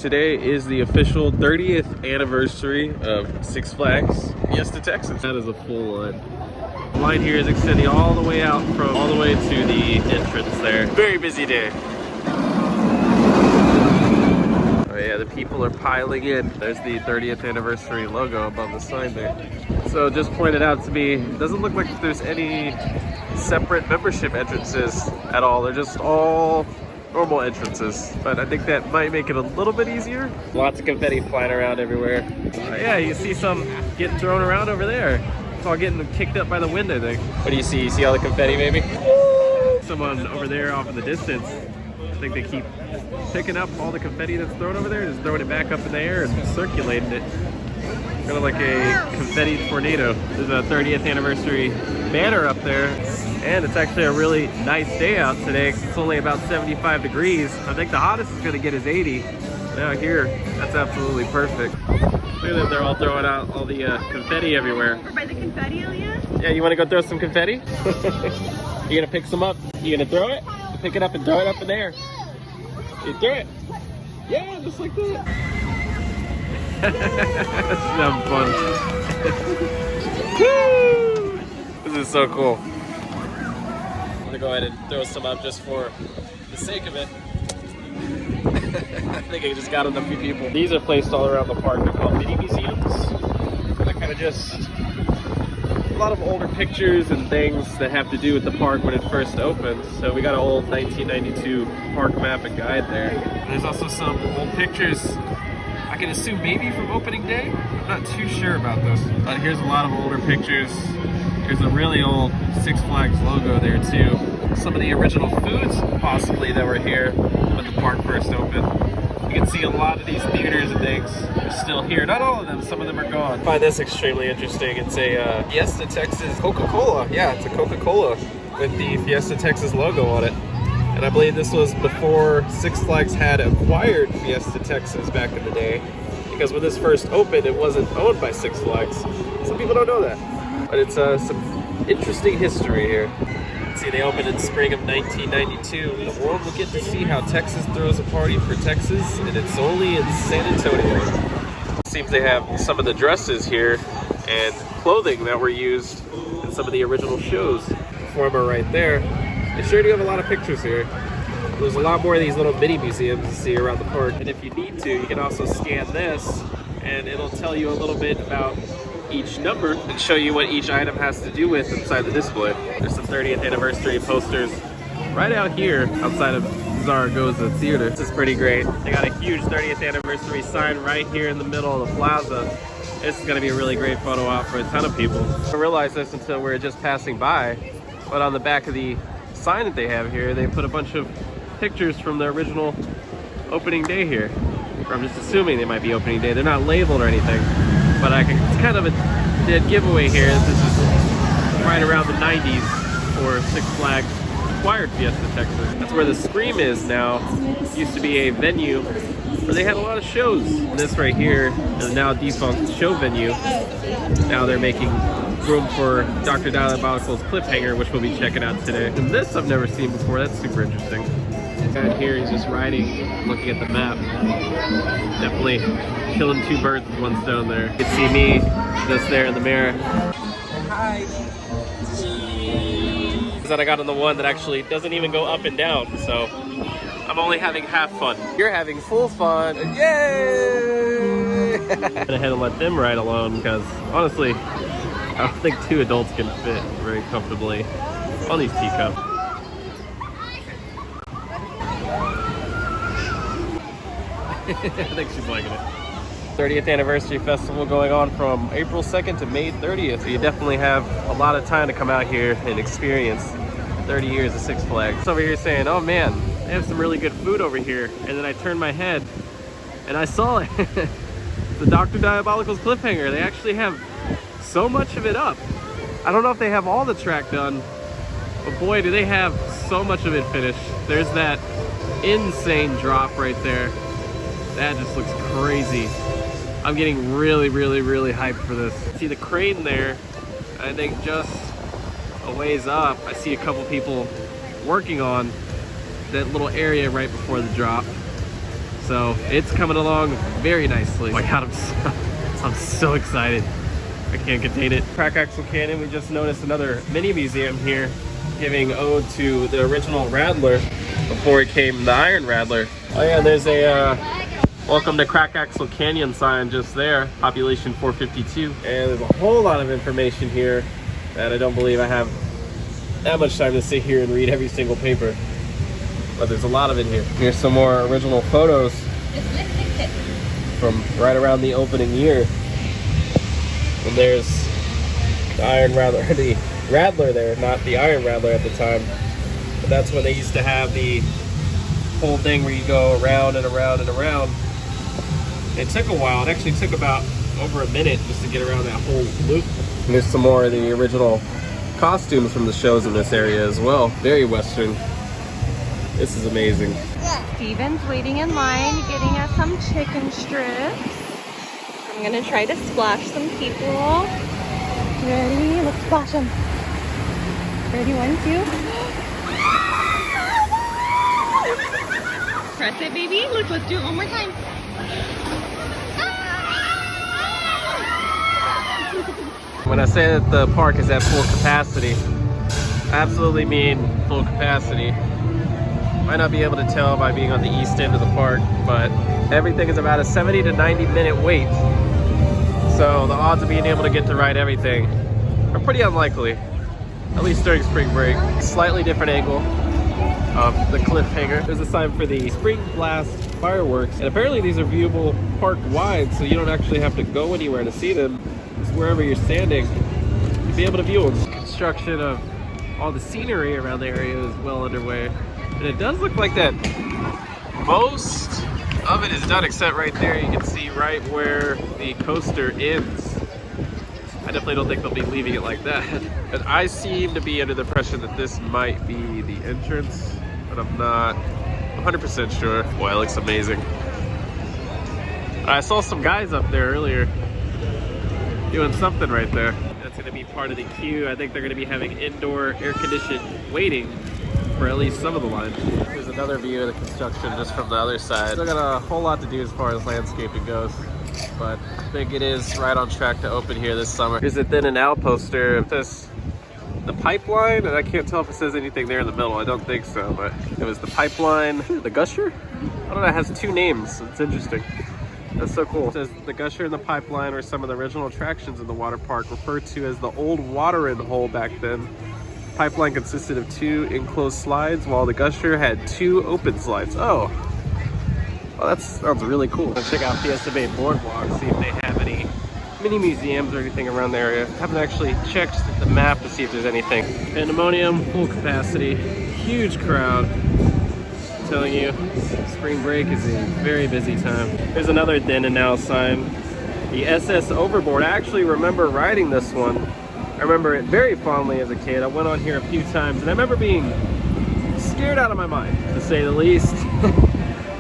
Today is the official 30th anniversary of Six Flags Fiesta Texas. That is a full line. The line here is extending all the way out from all the way to the entrance there. Very busy day. Oh yeah, the people are piling in. There's the 30th anniversary logo above the sign there. So just pointed out to me, it doesn't look like there's any separate membership entrances at all. They're just all normal entrances, but I think that might make it a little bit easier. Lots of confetti flying around everywhere. Yeah, you see some getting thrown around over there. It's all getting kicked up by the wind, I think. What do you see? You see all the confetti, maybe? Someone over there off in the distance, I think they keep picking up all the confetti that's thrown over there, just throwing it back up in the air and circulating it. Kind of like a confetti tornado. There's a 30th anniversary banner up there. And it's actually a really nice day out today. It's only about 75 degrees. I think the hottest is gonna get is 80. Now here, that's absolutely perfect. Look at them, they're all throwing out all the confetti everywhere. Or by the confetti, Ilya? Yeah, you wanna go throw some confetti? You gonna pick some up? You gonna throw it? Pick it up and throw it up in the air. You throw it. Yeah, just like that. That's some fun. Woo! This is so cool. I'm gonna go ahead and throw some up just for the sake of it. I think I just got on a few people. These are placed all around the park. They're called mini museums. They're kind of just a lot of older pictures and things that have to do with the park when it first opened. So we got an old 1992 park map and guide there. There's also some old pictures, I can assume maybe from opening day. I'm not too sure about this. But here's a lot of older pictures. There's a really old Six Flags logo there too. Some of the original foods possibly that were here when the park first opened. You can see a lot of these theaters and things are still here. Not all of them, some of them are gone. I find this extremely interesting. It's a Fiesta Texas Coca-Cola. Yeah, it's a Coca-Cola with the Fiesta Texas logo on it. And I believe this was before Six Flags had acquired Fiesta Texas back in the day. Because when this first opened, it wasn't owned by Six Flags. Some people don't know that. But it's some interesting history here. See, they opened in spring of 1992. The world will get to see how Texas throws a party for Texas, and it's only in San Antonio. It seems they have some of the dresses here and clothing that were used in some of the original shows. Performer right there. They sure do have a lot of pictures here. There's a lot more of these little mini museums to see around the park. And if you need to, you can also scan this, and it'll tell you a little bit about each number and show you what each item has to do with inside the display. There's some 30th anniversary posters right out here outside of Zaragoza Theater. This is pretty great. They got a huge 30th anniversary sign right here in the middle of the plaza. This is gonna be a really great photo op for a ton of people. I didn't realize this until we were just passing by, but on the back of the sign that they have here, they put a bunch of pictures from the original opening day here. Or I'm just assuming they might be opening day. They're not labeled or anything. But it's kind of a dead giveaway here. This is right around the 90s for Six Flags acquired Fiesta Texas. That's where the Scream is now. It used to be a venue where they had a lot of shows. This right here is now a defunct show venue. Now they're making room for Dr. Diabolical's Cliffhanger, which we'll be checking out today. And this I've never seen before. That's super interesting. Guy here, he's just riding, looking at the map. Definitely killing two birds with one stone there. You can see me just there in the mirror. Hi. Then I got on the one that actually doesn't even go up and down, so I'm only having half fun. You're having full fun. Yay! I'm gonna head and let them ride alone because honestly, I don't think two adults can fit very comfortably on these teacups. I think she's liking it. 30th anniversary festival going on from April 2nd to May 30th. So you definitely have a lot of time to come out here and experience 30 years of Six Flags. Over here saying, oh man, they have some really good food over here. And then I turned my head and I saw it. The Dr. Diabolical's Cliffhanger. They actually have so much of it up. I don't know if they have all the track done, but boy, do they have so much of it finished. There's that insane drop right there. That just looks crazy. I'm getting really hyped for this. See the crane there, I think just a ways up, I see a couple people working on that little area right before the drop. So it's coming along very nicely. Oh my God, I'm so excited. I can't contain it. Crack Axle Canyon, we just noticed another mini museum here giving ode to the original Rattler before it came the Iron Rattler. Oh yeah, there's a welcome to Crack Axle Canyon sign just there, population 452. And there's a whole lot of information here that I don't believe I have that much time to sit here and read every single paper. But there's a lot of it here. Here's some more original photos from right around the opening year. And there's the Iron Rattler, the Rattler there, not the Iron Rattler at the time. But that's when they used to have the whole thing where you go around and around and around. It took a while. It actually took about over a minute just to get around that whole loop. And there's some more of the original costumes from the shows in this area as well. Very Western. This is amazing. Steven's waiting in line, getting us some chicken strips. I'm gonna try to splash some people. Ready? Let's splash them. Ready? 1, 2. Press it, baby. Look, let's do it one more time. When I say that the park is at full capacity, I absolutely mean full capacity. Might not be able to tell by being on the east end of the park, but everything is about a 70 to 90 minute wait. So the odds of being able to get to ride everything are pretty unlikely, at least during spring break. Slightly different angle of the cliffhanger. There's a sign for the Spring Blast fireworks, and apparently these are viewable park wide, so you don't actually have to go anywhere to see them. Just wherever you're standing, you'll be able to view them. Construction of all the scenery around the area is well underway, and it does look like that most of it is done, except right there you can see right where the coaster ends. I definitely don't think they'll be leaving it like that. But I seem to be under the impression that this might be the entrance, but I'm not 100% sure. Boy, it looks amazing. I saw some guys up there earlier doing something right there. That's going to be part of the queue. I think they're going to be having indoor air-conditioned waiting for at least some of the lines. Here's another view of the construction just from the other side. Still got a whole lot to do as far as landscaping goes, but I think it is right on track to open here this summer. Here's a Thin and Now poster. It says the pipeline, and I can't tell if it says anything there in the middle. I don't think so, but it was the pipeline. The Gusher? I don't know, it has 2 names. It's interesting. That's so cool. It says the Gusher and the pipeline were some of the original attractions in the water park, referred to as the old watering hole back then. Pipeline consisted of 2 enclosed slides, while the Gusher had 2 open slides. Oh, well, that sounds really cool. Let's check out Fiesta Bay Boardwalk, see if they have any mini museums or anything around the area. Haven't actually checked the map to see if there's anything. Pandemonium, full capacity, huge crowd. I'm telling you, spring break is a very busy time. There's another Then and Now sign. The SS Overboard. I actually remember riding this one. I remember it very fondly as a kid. I went on here a few times, and I remember being scared out of my mind, to say the least.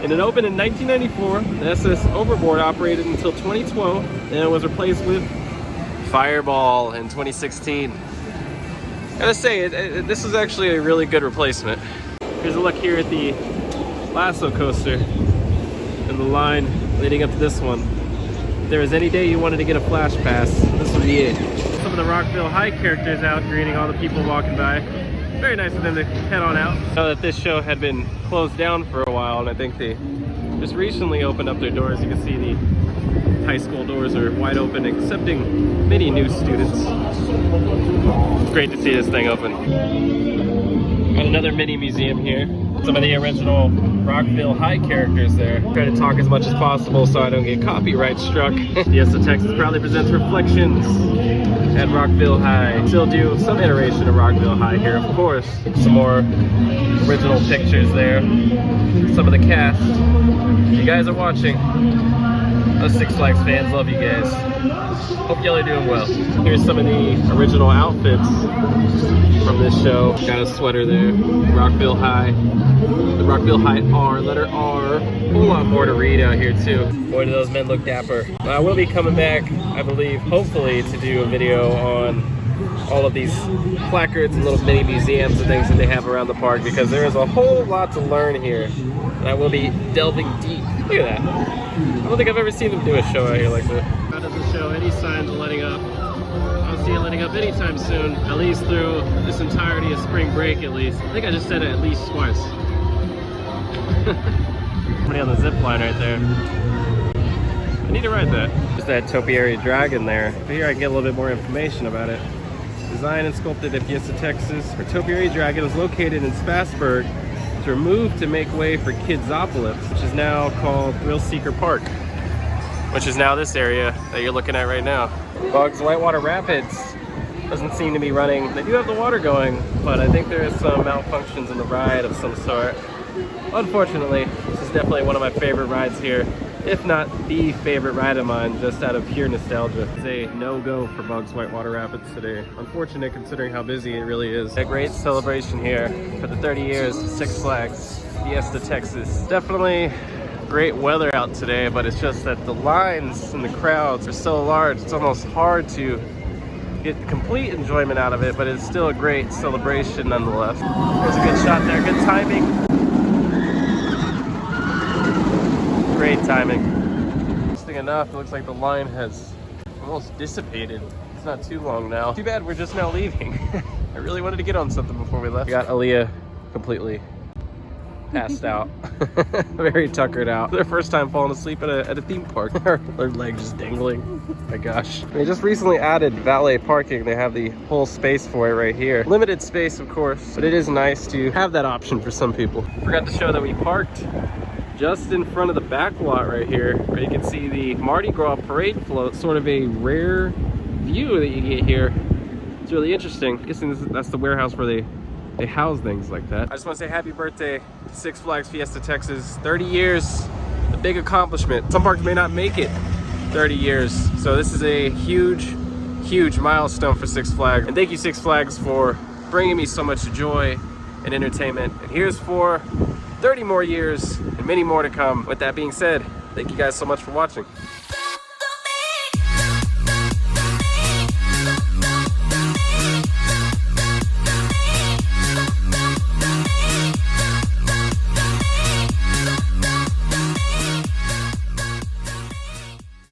And it opened in 1994. The SS Overboard operated until 2012, and it was replaced with Fireball in 2016. Gotta say, this was actually a really good replacement. Here's a look here at the Lasso coaster and the line leading up to this one. If there was any day you wanted to get a flash pass, this would be it. Some of the Rockville High characters out greeting all the people walking by. Very nice of them to head on out. I know that this show had been closed down for a while, and I think they just recently opened up their doors. You can see the high school doors are wide open, accepting many new students. It's great to see this thing open. Got another mini museum here. Some of the original Rockville High characters there. Try to talk as much as possible so I don't get copyright struck. Fiesta Texas proudly presents Reflections at Rockville High. Still do some iteration of Rockville High here, of course. Some more original pictures there. Some of the cast. You guys are watching. Us Six Flags fans love you guys. Hope y'all are doing well. Here's some of the original outfits from this show. Got a sweater there. Rockville High. The Rockville High R, letter R. A whole lot more to read out here too. Boy, do those men look dapper. I will be coming back, I believe, hopefully, to do a video on all of these placards and little mini museums and things that they have around the park, because there is a whole lot to learn here. and I will be delving deep. Look at that. I don't think I've ever seen them do a show out here like this. That doesn't show any signs of letting up. I don't see it letting up anytime soon, at least through this entirety of spring break at least. I think I just said it at least twice. Somebody on the zip line right there. I need to ride that. There's that topiary dragon there. But here I can get a little bit more information about it. Designed and sculpted at Fiesta Texas, our topiary dragon is located in Spassburg. It's removed to make way for Kidzopolis, which is now called Thrill Seeker Park, which is now this area that you're looking at right now. Bugs Whitewater Rapids doesn't seem to be running. They do have the water going, but I think there is some malfunctions in the ride of some sort. Unfortunately, this is definitely one of my favorite rides here, if not the favorite ride of mine, just out of pure nostalgia. It's a no-go for Bugs Whitewater Rapids today. Unfortunate considering how busy it really is. A great celebration here for the 30 years of Six Flags Fiesta Texas. Definitely great weather out today, but it's just that the lines and the crowds are so large, it's almost hard to get complete enjoyment out of it, but it's still a great celebration nonetheless. There's a good shot there, good timing. Great timing. Interesting enough, it looks like the line has almost dissipated. It's not too long now. Too bad we're just now leaving. I really wanted to get on something before we left. We got Aaliyah completely passed out. Very tuckered out. Their first time falling asleep at a theme park. Her legs just dangling. Oh my gosh. They just recently added valet parking. They have the whole space for it right here. Limited space, of course, but it is nice to have that option for some people. Forgot to show that we parked just in front of the back lot right here, where you can see the Mardi Gras parade float. Sort of a rare view that you get here. It's really interesting. I'm guessing that's the warehouse where they house things like that. I just want to say happy birthday to Six Flags Fiesta Texas. 30 years, a big accomplishment. Some parks may not make it 30 years, so this is a huge, huge milestone for Six Flags. And thank you, Six Flags, for bringing me so much joy and entertainment. And here's for 30 more years and many more to come. With that being said, thank you guys so much for watching.